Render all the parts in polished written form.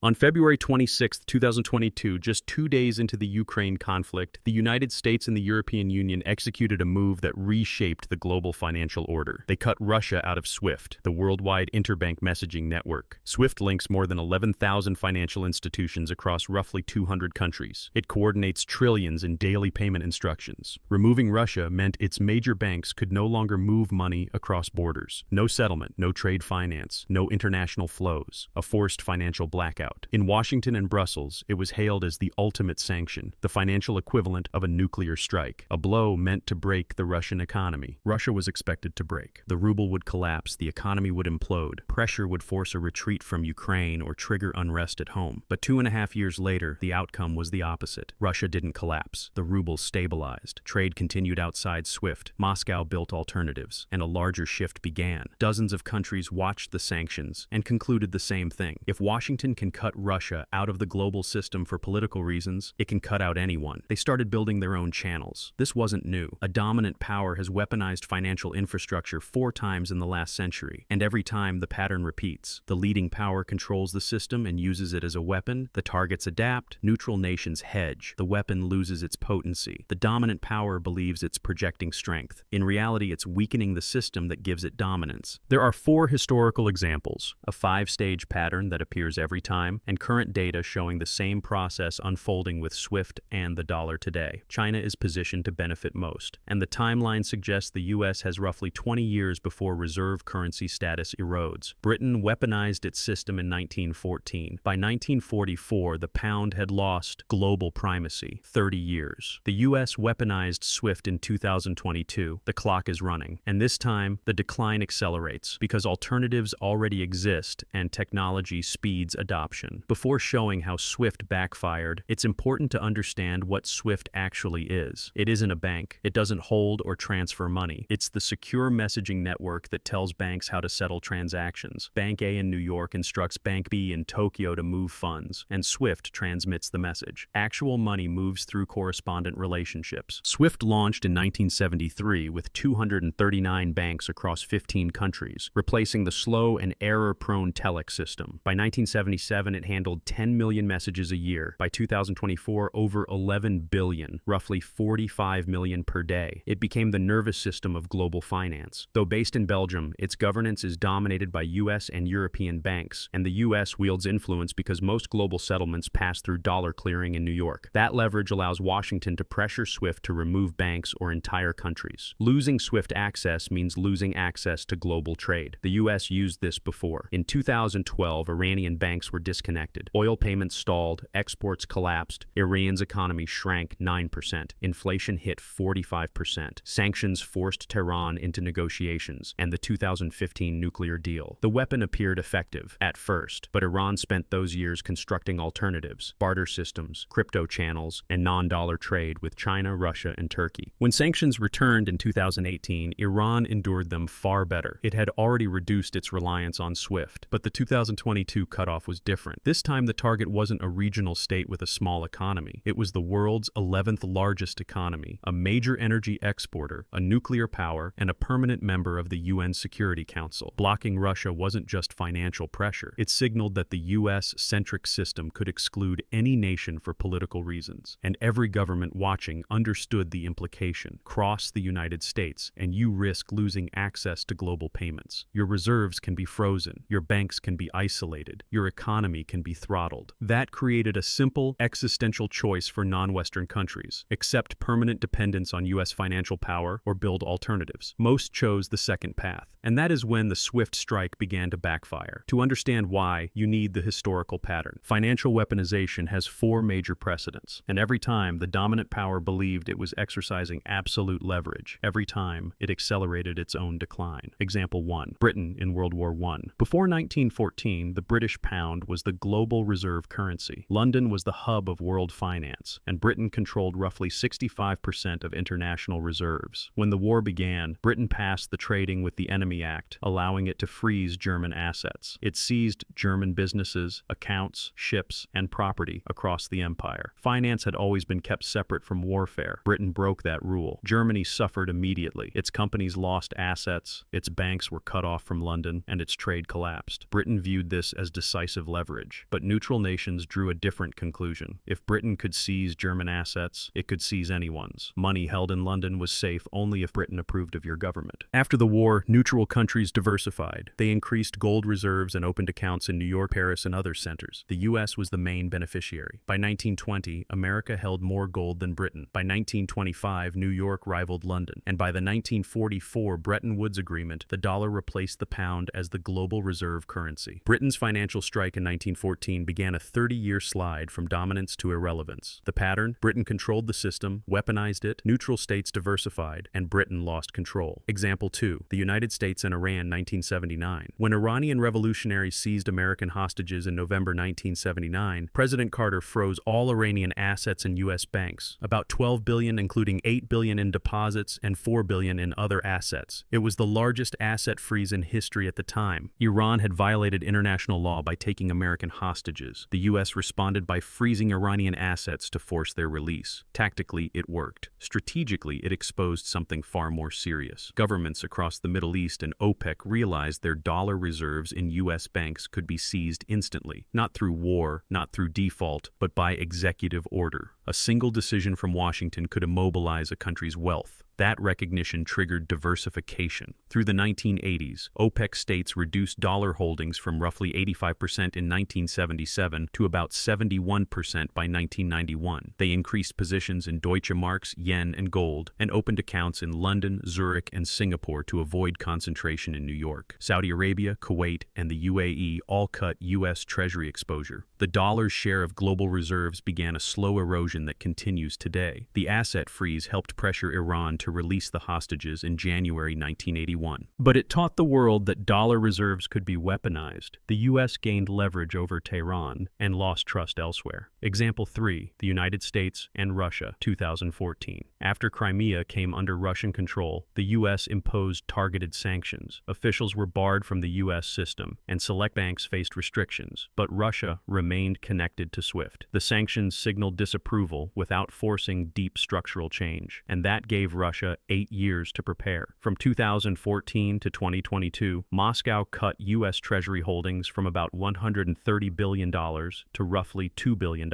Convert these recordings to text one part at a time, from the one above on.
On February 26, 2022, just 2 days into the Ukraine conflict, the United States and the European Union executed a move that reshaped the global financial order. They cut Russia out of SWIFT, the worldwide interbank messaging network. SWIFT links more than 11,000 financial institutions across roughly 200 countries. It coordinates trillions in daily payment instructions. Removing Russia meant its major banks could no longer move money across borders. No settlement, no trade finance, no international flows. A forced financial blackout. In Washington and Brussels, it was hailed as the ultimate sanction, the financial equivalent of a nuclear strike, a blow meant to break the Russian economy. Russia was expected to break. The ruble would collapse, the economy would implode, pressure would force a retreat from Ukraine or trigger unrest at home. But 2.5 years later, the outcome was the opposite. Russia didn't collapse. The ruble stabilized. Trade continued outside SWIFT. Moscow built alternatives, and a larger shift began. Dozens of countries watched the sanctions and concluded the same thing. If Washington can cut Russia out of the global system for political reasons, it can cut out anyone. They started building their own channels. This wasn't new. A dominant power has weaponized financial infrastructure 4 times in the last century, and every time the pattern repeats. The leading power controls the system and uses it as a weapon. The targets adapt. Neutral nations hedge. The weapon loses its potency. The dominant power believes it's projecting strength. In reality, it's weakening the system that gives it dominance. There are 4 historical examples: a 5-stage pattern that appears every time, and current data showing the same process unfolding with SWIFT and the dollar today. China is positioned to benefit most, and the timeline suggests the U.S. has roughly 20 years before reserve currency status erodes. Britain weaponized its system in 1914. By 1944, the pound had lost global primacy, 30 years. The U.S. weaponized SWIFT in 2022. The clock is running, and this time, the decline accelerates because alternatives already exist and technology speeds adoption. Before showing how SWIFT backfired, it's important to understand what SWIFT actually is. It isn't a bank. It doesn't hold or transfer money. It's the secure messaging network that tells banks how to settle transactions. Bank A in New York instructs Bank B in Tokyo to move funds, and SWIFT transmits the message. Actual money moves through correspondent relationships. SWIFT launched in 1973 with 239 banks across 15 countries, replacing the slow and error-prone telex system. By 1977, it handled 10 million messages a year. By 2024, over 11 billion, roughly 45 million per day. It became the nervous system of global finance. Though based in Belgium, its governance is dominated by U.S. and European banks, and the U.S. wields influence because most global settlements pass through dollar clearing in New York. That leverage allows Washington to pressure SWIFT to remove banks or entire countries. Losing SWIFT access means losing access to global trade. The U.S. used this before. In 2012, Iranian banks were disconnected. Oil payments stalled, exports collapsed, Iran's economy shrank 9%, inflation hit 45%, sanctions forced Tehran into negotiations, and the 2015 nuclear deal. The weapon appeared effective at first, but Iran spent those years constructing alternatives, barter systems, crypto channels, and non-dollar trade with China, Russia, and Turkey. When sanctions returned in 2018, Iran endured them far better. It had already reduced its reliance on SWIFT, but the 2022 cutoff was different. This time the target wasn't a regional state with a small economy. It was the world's 11th largest economy, a major energy exporter, a nuclear power, and a permanent member of the UN Security Council. Blocking Russia wasn't just financial pressure. It signaled that the US-centric system could exclude any nation for political reasons. And every government watching understood the implication. Cross the United States, and you risk losing access to global payments. Your reserves can be frozen. Your banks can be isolated. Your economy can be throttled. That created a simple, existential choice for non-Western countries: accept permanent dependence on U.S. financial power or build alternatives. Most chose the second path, and that is when the SWIFT strike began to backfire. To understand why, you need the historical pattern. Financial weaponization has 4 major precedents, and every time the dominant power believed it was exercising absolute leverage, every time it accelerated its own decline. Example 1. Britain in World War I. Before 1914, the British pound was the global reserve currency. London was the hub of world finance, and Britain controlled roughly 65% of international reserves. When the war began, Britain passed the Trading with the Enemy Act, allowing it to freeze German assets. It seized German businesses, accounts, ships, and property across the empire. Finance had always been kept separate from warfare. Britain broke that rule. Germany suffered immediately. Its companies lost assets, its banks were cut off from London, and its trade collapsed. Britain viewed this as decisive leverage. leverage. But neutral nations drew a different conclusion. If Britain could seize German assets, it could seize anyone's. Money held in London was safe only if Britain approved of your government. After the war, neutral countries diversified. They increased gold reserves and opened accounts in New York, Paris, and other centers. The U.S. was the main beneficiary. By 1920, America held more gold than Britain. By 1925, New York rivaled London. And by the 1944 Bretton Woods Agreement, the dollar replaced the pound as the global reserve currency. Britain's financial strike in 1914 began a 30-year slide from dominance to irrelevance. The pattern: Britain controlled the system, weaponized it, neutral states diversified, and Britain lost control. Example 2. The United States and Iran, 1979. When Iranian revolutionaries seized American hostages in November 1979, President Carter froze all Iranian assets in U.S. banks, about $12 billion, including $8 billion in deposits and $4 billion in other assets. It was the largest asset freeze in history at the time. Iran had violated international law by taking American hostages. The U.S. responded by freezing Iranian assets to force their release. Tactically, it worked. Strategically, it exposed something far more serious. Governments across the Middle East and OPEC realized their dollar reserves in U.S. banks could be seized instantly, not through war, not through default, but by executive order. A single decision from Washington could immobilize a country's wealth. That recognition triggered diversification. Through the 1980s, OPEC states reduced dollar holdings from roughly 85% in 1977 to about 71% by 1991. They increased positions in Deutsche Marks, yen, and gold, and opened accounts in London, Zurich, and Singapore to avoid concentration in New York. Saudi Arabia, Kuwait, and the UAE all cut U.S. Treasury exposure. The dollar's share of global reserves began a slow erosion that continues today. The asset freeze helped pressure Iran to release the hostages in January 1981. But it taught the world that dollar reserves could be weaponized. The U.S. gained leverage over Tehran and lost trust elsewhere. Example 3. The United States and Russia, 2014. After Crimea came under Russian control, the U.S. imposed targeted sanctions. Officials were barred from the U.S. system, and select banks faced restrictions, but Russia remained connected to SWIFT. The sanctions signaled disapproval without forcing deep structural change, and that gave Russia 8 years to prepare. From 2014 to 2022, Moscow cut U.S. Treasury holdings from about $130 billion to roughly $2 billion.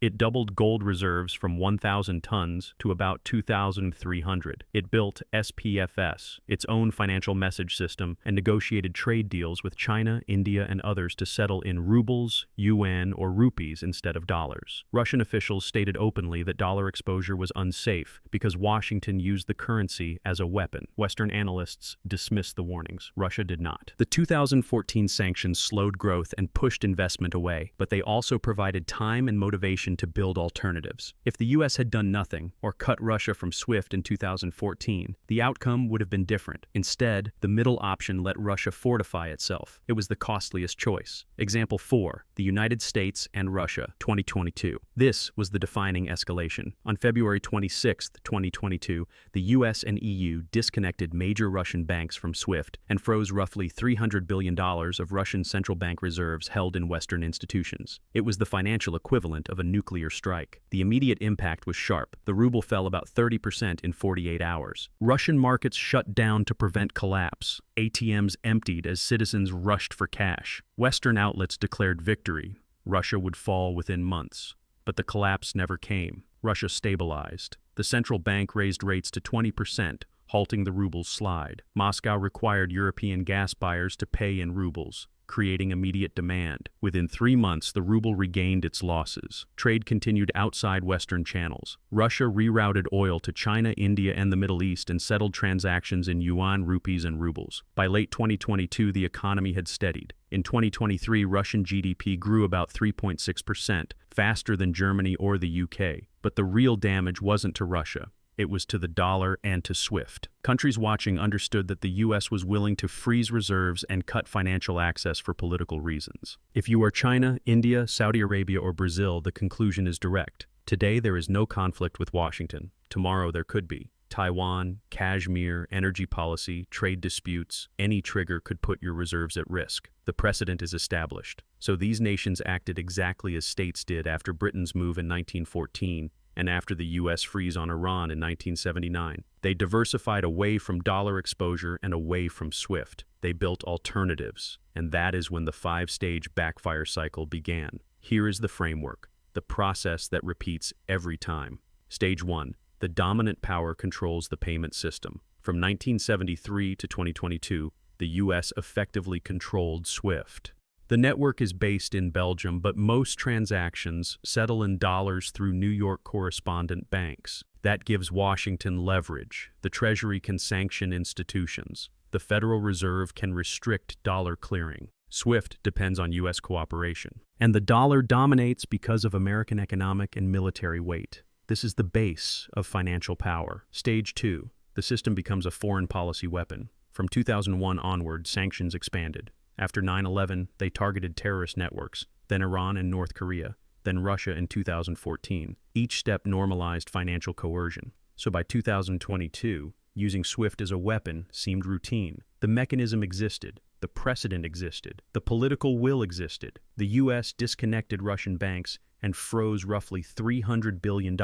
It doubled gold reserves from 1,000 tons to about 2,300. It built SPFS, its own financial message system, and negotiated trade deals with China, India, and others to settle in rubles, yuan, or rupees instead of dollars. Russian officials stated openly that dollar exposure was unsafe because Washington used the currency as a weapon. Western analysts dismissed the warnings. Russia did not. The 2014 sanctions slowed growth and pushed investment away, but they also provided time and motivation to build alternatives. If the U.S. had done nothing, or cut Russia from SWIFT in 2014, the outcome would have been different. Instead, the middle option let Russia fortify itself. It was the costliest choice. Example 4. The United States and Russia, 2022. This was the defining escalation. On February 26, 2022, the U.S. and EU disconnected major Russian banks from SWIFT and froze roughly $300 billion of Russian central bank reserves held in Western institutions. It was the financial equivalent of a nuclear strike. The immediate impact was sharp. The ruble fell about 30% in 48 hours. Russian markets shut down to prevent collapse. ATMs emptied as citizens rushed for cash. Western outlets declared victory. Russia would fall within months. But the collapse never came. Russia stabilized. The central bank raised rates to 20%, halting the ruble's slide. Moscow required European gas buyers to pay in rubles, creating immediate demand. Within 3 months, the ruble regained its losses. Trade continued outside Western channels. Russia rerouted oil to China, India, and the Middle East and settled transactions in yuan, rupees, and rubles. By late 2022, the economy had steadied. In 2023, Russian GDP grew about 3.6%, faster than Germany or the UK. But the real damage wasn't to Russia. It was to the dollar and to SWIFT. Countries watching understood that the U.S. was willing to freeze reserves and cut financial access for political reasons. If you are China, India, Saudi Arabia, or Brazil, the conclusion is direct. Today there is no conflict with Washington. Tomorrow there could be. Taiwan, Kashmir, energy policy, trade disputes, any trigger could put your reserves at risk. The precedent is established. So these nations acted exactly as states did after Britain's move in 1914 and after the U.S. freeze on Iran in 1979. They diversified away from dollar exposure and away from SWIFT. They built alternatives, and that is when the five-stage backfire cycle began. Here is the framework, the process that repeats every time. Stage 1. The dominant power controls the payment system. From 1973 to 2022, the U.S. effectively controlled SWIFT. The network is based in Belgium, but most transactions settle in dollars through New York correspondent banks. That gives Washington leverage. The Treasury can sanction institutions. The Federal Reserve can restrict dollar clearing. SWIFT depends on U.S. cooperation. And the dollar dominates because of American economic and military weight. This is the base of financial power. Stage 2. The system becomes a foreign policy weapon. From 2001 onward, sanctions expanded. After 9/11, they targeted terrorist networks, then Iran and North Korea, then Russia in 2014. Each step normalized financial coercion. So by 2022, using SWIFT as a weapon seemed routine. The mechanism existed. The precedent existed. The political will existed. The U.S. disconnected Russian banks and froze roughly $300 billion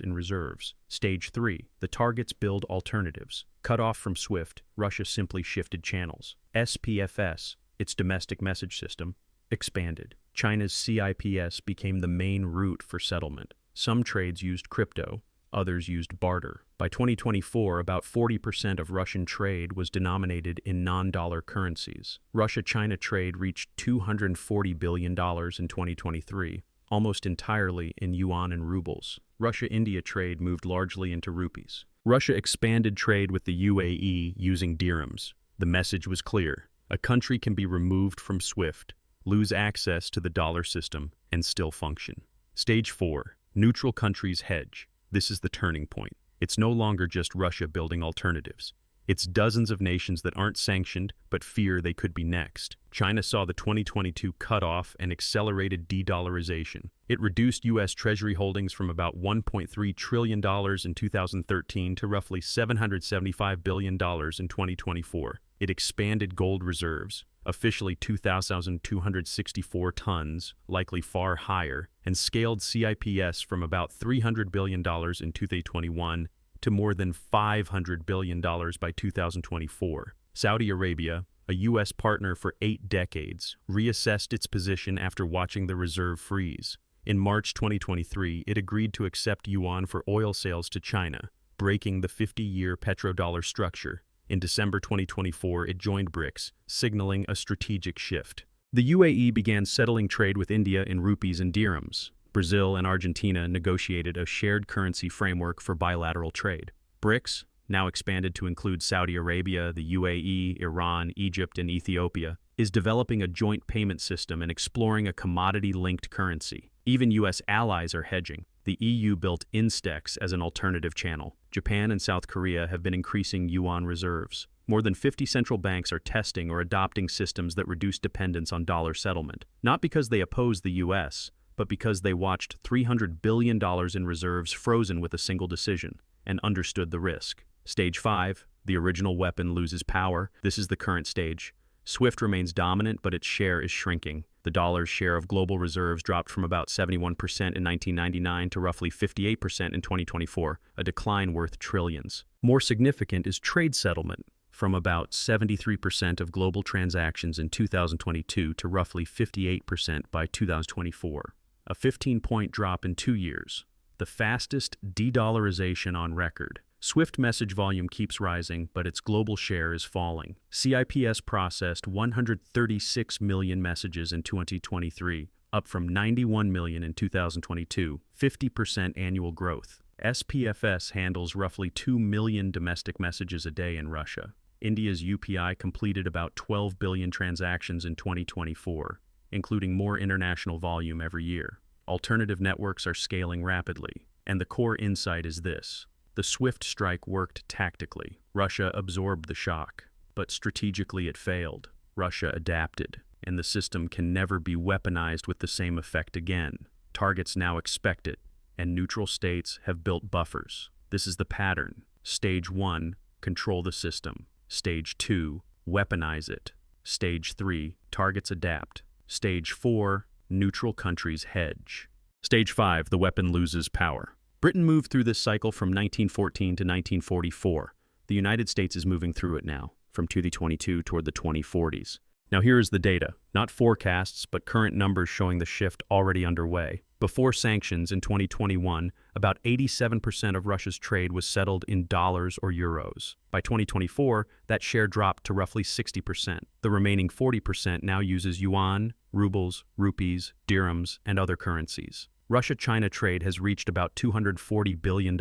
in reserves. Stage 3. The targets build alternatives. Cut off from SWIFT, Russia simply shifted channels. SPFS, its domestic message system, expanded. China's CIPS became the main route for settlement. Some trades used crypto, others used barter. By 2024, about 40% of Russian trade was denominated in non-dollar currencies. Russia-China trade reached $240 billion in 2023, almost entirely in yuan and rubles. Russia-India trade moved largely into rupees. Russia expanded trade with the UAE using dirhams. The message was clear. A country can be removed from SWIFT, lose access to the dollar system, and still function. Stage 4. Neutral countries hedge. This is the turning point. It's no longer just Russia building alternatives. It's dozens of nations that aren't sanctioned but fear they could be next. China saw the 2022 cutoff and accelerated de-dollarization. It reduced U.S. Treasury holdings from about $1.3 trillion in 2013 to roughly $775 billion in 2024. It expanded gold reserves, officially 2,264 tons, likely far higher, and scaled CIPS from about $300 billion in 2021 to more than $500 billion by 2024. Saudi Arabia, a U.S. partner for 8 decades, reassessed its position after watching the reserve freeze. In March 2023, it agreed to accept yuan for oil sales to China, breaking the 50-year petrodollar structure. In December 2024, it joined BRICS, signaling a strategic shift. The UAE began settling trade with India in rupees and dirhams. Brazil and Argentina negotiated a shared currency framework for bilateral trade. BRICS, now expanded to include Saudi Arabia, the UAE, Iran, Egypt, and Ethiopia, is developing a joint payment system and exploring a commodity-linked currency. Even U.S. allies are hedging. The EU built Instex as an alternative channel. Japan and South Korea have been increasing yuan reserves. More than 50 central banks are testing or adopting systems that reduce dependence on dollar settlement, not because they oppose the U.S., but because they watched $300 billion in reserves frozen with a single decision and understood the risk. Stage 5, the original weapon loses power. This is the current stage. SWIFT remains dominant, but its share is shrinking. The dollar's share of global reserves dropped from about 71% in 1999 to roughly 58% in 2024, a decline worth trillions. More significant is trade settlement, from about 73% of global transactions in 2022 to roughly 58% by 2024. A 15-point drop in 2 years, the fastest de-dollarization on record. SWIFT message volume keeps rising, but its global share is falling. CIPS processed 136 million messages in 2023, up from 91 million in 2022, 50% annual growth. SPFS handles roughly 2 million domestic messages a day in Russia. India's UPI completed about 12 billion transactions in 2024, including more international volume every year. Alternative networks are scaling rapidly, and the core insight is this. The SWIFT strike worked tactically. Russia absorbed the shock, but strategically it failed. Russia adapted, and the system can never be weaponized with the same effect again. Targets now expect it, and neutral states have built buffers. This is the pattern. Stage 1, control the system. Stage 2, weaponize it. Stage 3, targets adapt. Stage 4, neutral countries hedge. Stage 5, the weapon loses power. Britain moved through this cycle from 1914 to 1944. The United States is moving through it now. from 2022 toward the 2040s. Now here is the data, not forecasts, but current numbers showing the shift already underway. Before sanctions in 2021, about 87% of Russia's trade was settled in dollars or euros. By 2024, that share dropped to roughly 60%. The remaining 40% now uses yuan, rubles, rupees, dirhams, and other currencies. Russia-China trade has reached about $240 billion,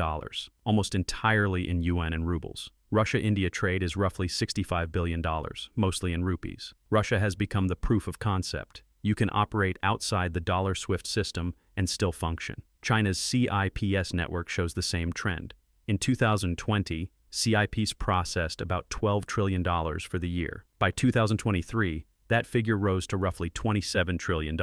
almost entirely in yuan and rubles. Russia-India trade is roughly $65 billion, mostly in rupees. Russia has become the proof of concept. You can operate outside the dollar SWIFT system and still function. China's CIPS network shows the same trend. In 2020, CIPS processed about $12 trillion for the year. By 2023, that figure rose to roughly $27 trillion,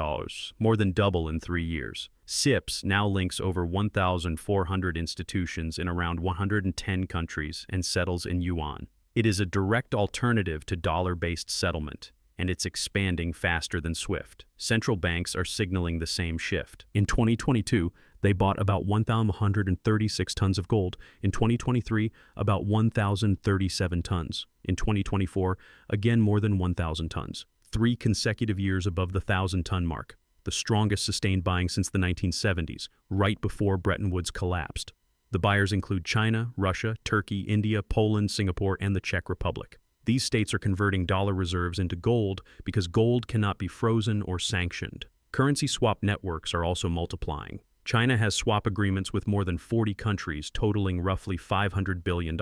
more than double in 3 years. CIPS now links over 1,400 institutions in around 110 countries and settles in yuan. It is a direct alternative to dollar-based settlement, and it's expanding faster than SWIFT. Central banks are signaling the same shift. In 2022, they bought about 1,136 tons of gold. In 2023, about 1,037 tons. In 2024, again more than 1,000 tons. 3 consecutive years above the 1,000-ton mark, the strongest sustained buying since the 1970s, right before Bretton Woods collapsed. The buyers include China, Russia, Turkey, India, Poland, Singapore, and the Czech Republic. These states are converting dollar reserves into gold because gold cannot be frozen or sanctioned. Currency swap networks are also multiplying. China has swap agreements with more than 40 countries, totaling roughly $500 billion.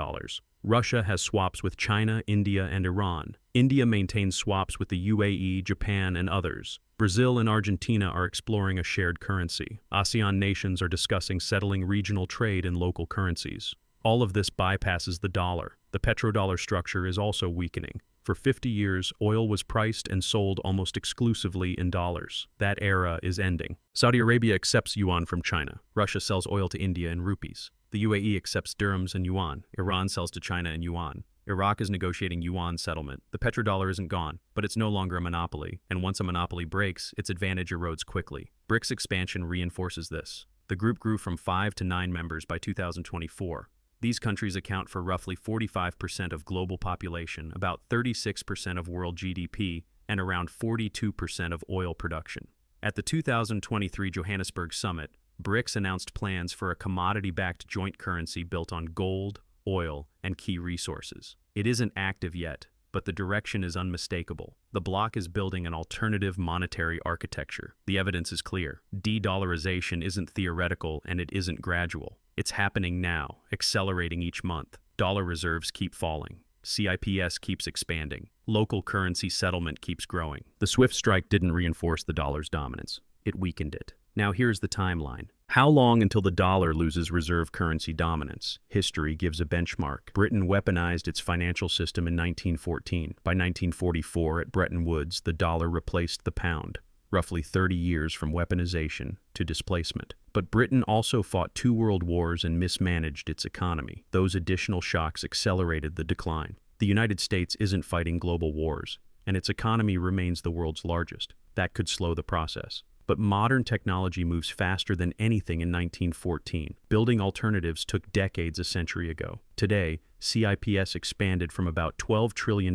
Russia has swaps with China, India, and Iran. India maintains swaps with the UAE, Japan, and others. Brazil and Argentina are exploring a shared currency. ASEAN nations are discussing settling regional trade in local currencies. All of this bypasses the dollar. The petrodollar structure is also weakening. For 50 years, oil was priced and sold almost exclusively in dollars. That era is ending. Saudi Arabia accepts yuan from China. Russia sells oil to India in rupees. The UAE accepts dirhams and yuan. Iran sells to China in yuan. Iraq is negotiating yuan settlement. The petrodollar isn't gone, but it's no longer a monopoly, and once a monopoly breaks, its advantage erodes quickly. BRICS expansion reinforces this. The group grew from 5 to 9 members by 2024. These countries account for roughly 45% of global population, about 36% of world GDP, and around 42% of oil production. At the 2023 Johannesburg Summit, BRICS announced plans for a commodity-backed joint currency built on gold, oil, and key resources. It isn't active yet, but the direction is unmistakable. The bloc is building an alternative monetary architecture. The evidence is clear. De-dollarization isn't theoretical and it isn't gradual. It's happening now, accelerating each month. Dollar reserves keep falling. CIPS keeps expanding. Local currency settlement keeps growing. The SWIFT strike didn't reinforce the dollar's dominance. It weakened it. Now here's the timeline. How long until the dollar loses reserve currency dominance? History gives a benchmark. Britain weaponized its financial system in 1914. By 1944, at Bretton Woods, the dollar replaced the pound. Roughly 30 years from weaponization to displacement. But Britain also fought 2 world wars and mismanaged its economy. Those additional shocks accelerated the decline. The United States isn't fighting global wars, and its economy remains the world's largest. That could slow the process. But modern technology moves faster than anything in 1914. Building alternatives took decades a century ago. Today, CIPS expanded from about $12 trillion in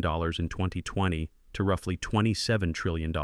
2020 to roughly $27 trillion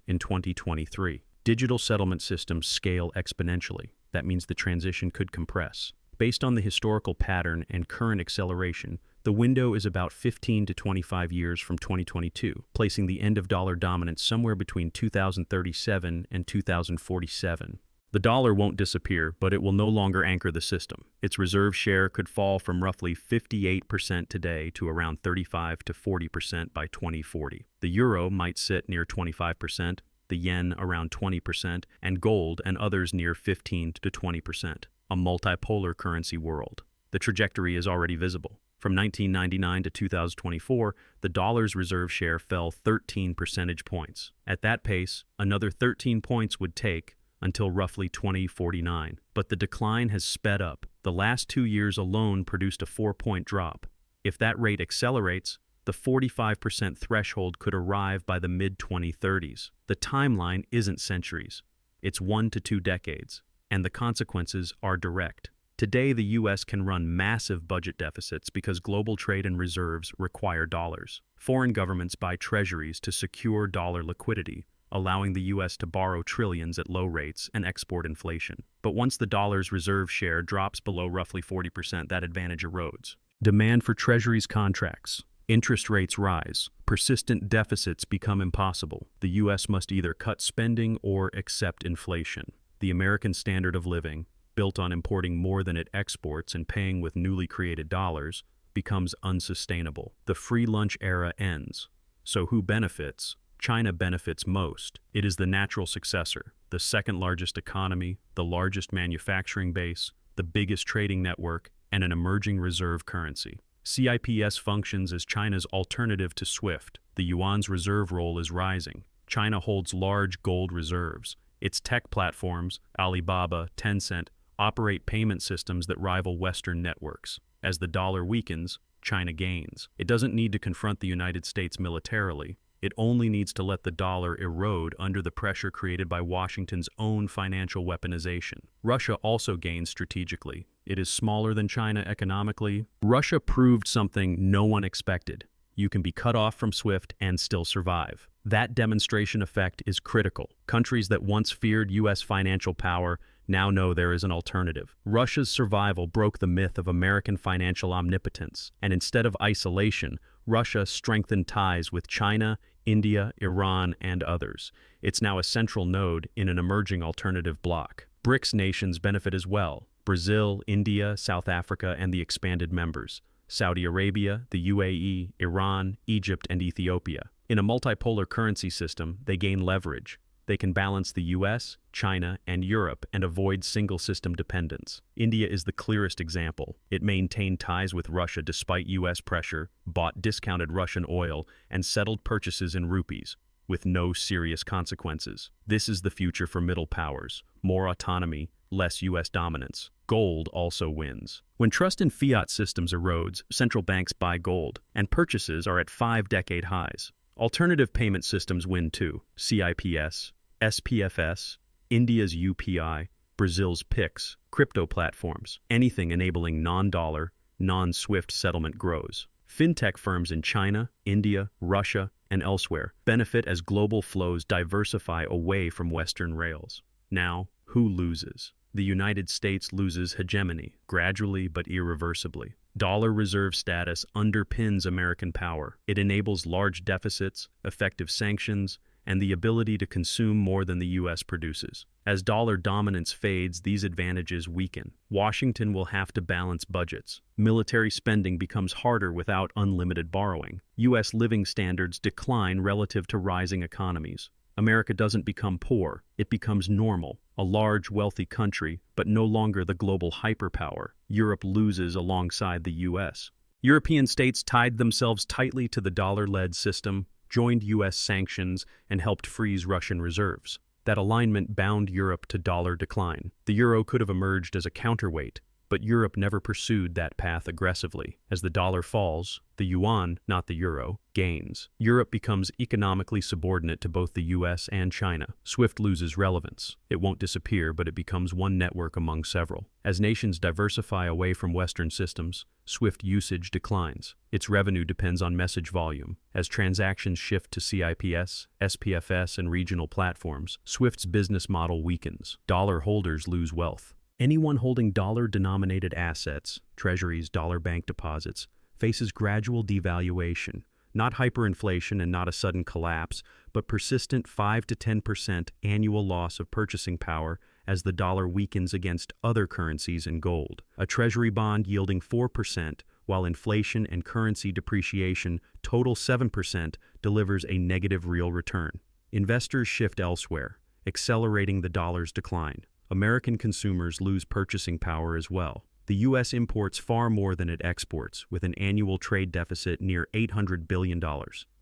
in 2023. Digital settlement systems scale exponentially. That means the transition could compress. Based on the historical pattern and current acceleration, the window is about 15 to 25 years from 2022, placing the end of dollar dominance somewhere between 2037 and 2047. The dollar won't disappear, but it will no longer anchor the system. Its reserve share could fall from roughly 58% today to around 35 to 40% by 2040. The euro might sit near 25%, the yen around 20%, and gold and others near 15 to 20%. A multipolar currency world. The trajectory is already visible. From 1999 to 2024, the dollar's reserve share fell 13 percentage points. At that pace, another 13 points would take until roughly 2049. But the decline has sped up. The last 2 years alone produced a 4-point drop. If that rate accelerates, the 45% threshold could arrive by the mid-2030s. The timeline isn't centuries. It's 1 to 2 decades, and the consequences are direct. Today, the U.S. can run massive budget deficits because global trade and reserves require dollars. Foreign governments buy treasuries to secure dollar liquidity, allowing the U.S. to borrow trillions at low rates and export inflation. But once the dollar's reserve share drops below roughly 40%, that advantage erodes. Demand for treasuries contracts. Interest rates rise. Persistent deficits become impossible. The U.S. must either cut spending or accept inflation. The American standard of living, built on importing more than it exports and paying with newly created dollars, becomes unsustainable. The free lunch era ends. So who benefits? China benefits most. It is the natural successor, the second largest economy, the largest manufacturing base, the biggest trading network, and an emerging reserve currency. CIPS functions as China's alternative to SWIFT. The yuan's reserve role is rising. China holds large gold reserves. Its tech platforms, Alibaba, Tencent, operate payment systems that rival Western networks. As the dollar weakens, China gains. It doesn't need to confront the United States militarily. It only needs to let the dollar erode under the pressure created by Washington's own financial weaponization. Russia also gains strategically. It is smaller than China economically. Russia proved something no one expected. You can be cut off from SWIFT and still survive. That demonstration effect is critical. Countries that once feared U.S. financial power now know there is an alternative. Russia's survival broke the myth of American financial omnipotence, and instead of isolation, Russia strengthened ties with China, India, Iran, and others. It's now a central node in an emerging alternative bloc. BRICS nations benefit as well: Brazil, India, South Africa, and the expanded members. Saudi Arabia, the UAE, Iran, Egypt, and Ethiopia. In a multipolar currency system, they gain leverage. They can balance the US, China, and Europe and avoid single-system dependence. India is the clearest example. It maintained ties with Russia despite US pressure, bought discounted Russian oil, and settled purchases in rupees, with no serious consequences. This is the future for middle powers: more autonomy, less US dominance. Gold also wins. When trust in fiat systems erodes, central banks buy gold, and purchases are at 5-decade highs. Alternative payment systems win too: CIPS, SPFS, India's UPI, Brazil's PIX, crypto platforms. Anything enabling non-dollar, non-SWIFT settlement grows. Fintech firms in China, India, Russia, and elsewhere benefit as global flows diversify away from Western rails. Now, who loses? The United States loses hegemony, gradually but irreversibly. Dollar reserve status underpins American power. It enables large deficits, effective sanctions, and the ability to consume more than the U.S. produces. As dollar dominance fades, these advantages weaken. Washington will have to balance budgets. Military spending becomes harder without unlimited borrowing. U.S. living standards decline relative to rising economies. America doesn't become poor, it becomes normal, a large, wealthy country, but no longer the global hyperpower. Europe loses alongside the U.S. European states tied themselves tightly to the dollar-led system, joined U.S. sanctions, and helped freeze Russian reserves. That alignment bound Europe to dollar decline. The euro could have emerged as a counterweight, but Europe never pursued that path aggressively. As the dollar falls, the yuan, not the euro, gains. Europe becomes economically subordinate to both the US and China. SWIFT loses relevance. It won't disappear, but it becomes one network among several. As nations diversify away from Western systems, SWIFT usage declines. Its revenue depends on message volume. As transactions shift to CIPS, SPFS, and regional platforms, SWIFT's business model weakens. Dollar holders lose wealth. Anyone holding dollar-denominated assets, treasuries, dollar bank deposits, faces gradual devaluation, not hyperinflation and not a sudden collapse, but persistent 5 to 10% annual loss of purchasing power as the dollar weakens against other currencies and gold. A treasury bond yielding 4%, while inflation and currency depreciation total 7%, delivers a negative real return. Investors shift elsewhere, accelerating the dollar's decline. American consumers lose purchasing power as well. The U.S. imports far more than it exports, with an annual trade deficit near $800 billion.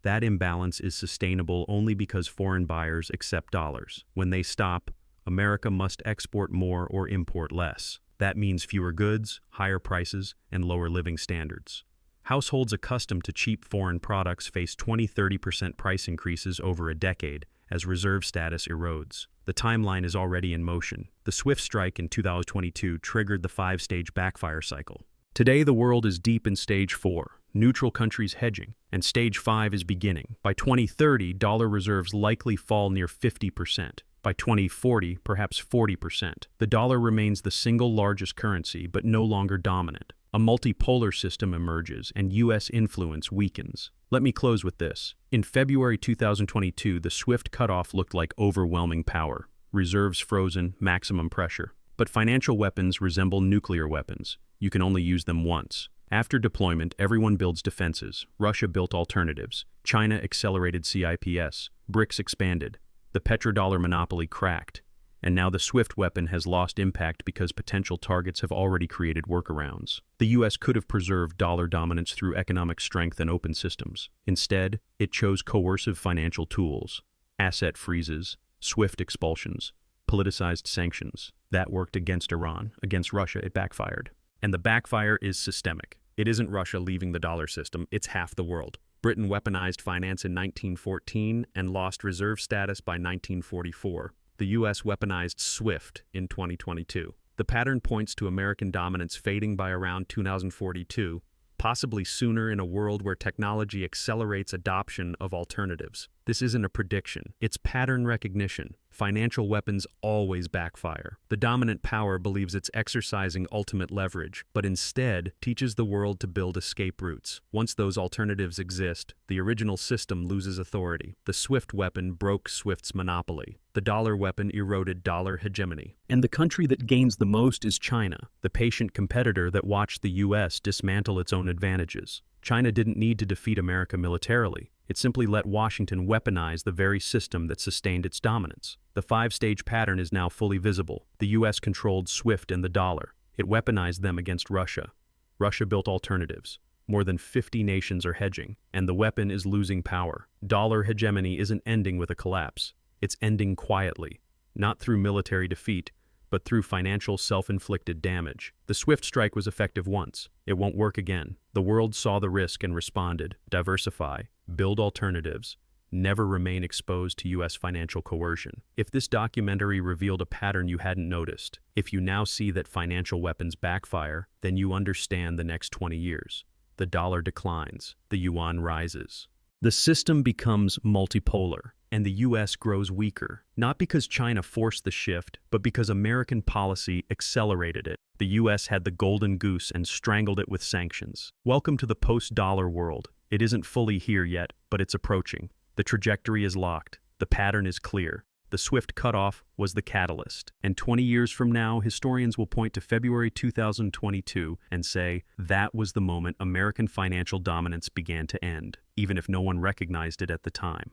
That imbalance is sustainable only because foreign buyers accept dollars. When they stop, America must export more or import less. That means fewer goods, higher prices, and lower living standards. Households accustomed to cheap foreign products face 20–30% price increases over a decade as reserve status erodes. The timeline is already in motion. The SWIFT strike in 2022 triggered the five-stage backfire cycle. Today, the world is deep in Stage 4, neutral countries hedging, and Stage 5 is beginning. By 2030, dollar reserves likely fall near 50%. By 2040, perhaps 40%. The dollar remains the single largest currency, but no longer dominant. A multipolar system emerges, and U.S. influence weakens. Let me close with this. In February 2022, the SWIFT cutoff looked like overwhelming power. Reserves frozen, maximum pressure. But financial weapons resemble nuclear weapons. You can only use them once. After deployment, everyone builds defenses. Russia built alternatives. China accelerated CIPS. BRICS expanded. The petrodollar monopoly cracked. And now the SWIFT weapon has lost impact because potential targets have already created workarounds. The U.S. could have preserved dollar dominance through economic strength and open systems. Instead, it chose coercive financial tools. Asset freezes, SWIFT expulsions, politicized sanctions. That worked against Iran. Against Russia, it backfired. And the backfire is systemic. It isn't Russia leaving the dollar system, it's half the world. Britain weaponized finance in 1914 and lost reserve status by 1944. The U.S. weaponized SWIFT in 2022. The pattern points to American dominance fading by around 2042, possibly sooner in a world where technology accelerates adoption of alternatives. This isn't a prediction, it's pattern recognition. Financial weapons always backfire. The dominant power believes it's exercising ultimate leverage, but instead teaches the world to build escape routes. Once those alternatives exist, the original system loses authority. The SWIFT weapon broke SWIFT's monopoly. The dollar weapon eroded dollar hegemony. And the country that gains the most is China, the patient competitor that watched the U.S. dismantle its own advantages. China didn't need to defeat America militarily. It simply let Washington weaponize the very system that sustained its dominance. The five-stage pattern is now fully visible. The U.S. controlled SWIFT and the dollar. It weaponized them against Russia. Russia built alternatives. More than 50 nations are hedging, and the weapon is losing power. Dollar hegemony isn't ending with a collapse. It's ending quietly, not through military defeat, but through financial self-inflicted damage. The SWIFT strike was effective once. It won't work again. The world saw the risk and responded. Diversify, build alternatives, never remain exposed to U.S. financial coercion. If this documentary revealed a pattern you hadn't noticed, if you now see that financial weapons backfire, then you understand the next 20 years. The dollar declines, the yuan rises. The system becomes multipolar, and the U.S. grows weaker, not because China forced the shift, but because American policy accelerated it. The U.S. had the golden goose and strangled it with sanctions. Welcome to the post-dollar world. It isn't fully here yet, but it's approaching. The trajectory is locked. The pattern is clear. The SWIFT cutoff was the catalyst. And 20 years from now, historians will point to February 2022 and say, that was the moment American financial dominance began to end, even if no one recognized it at the time.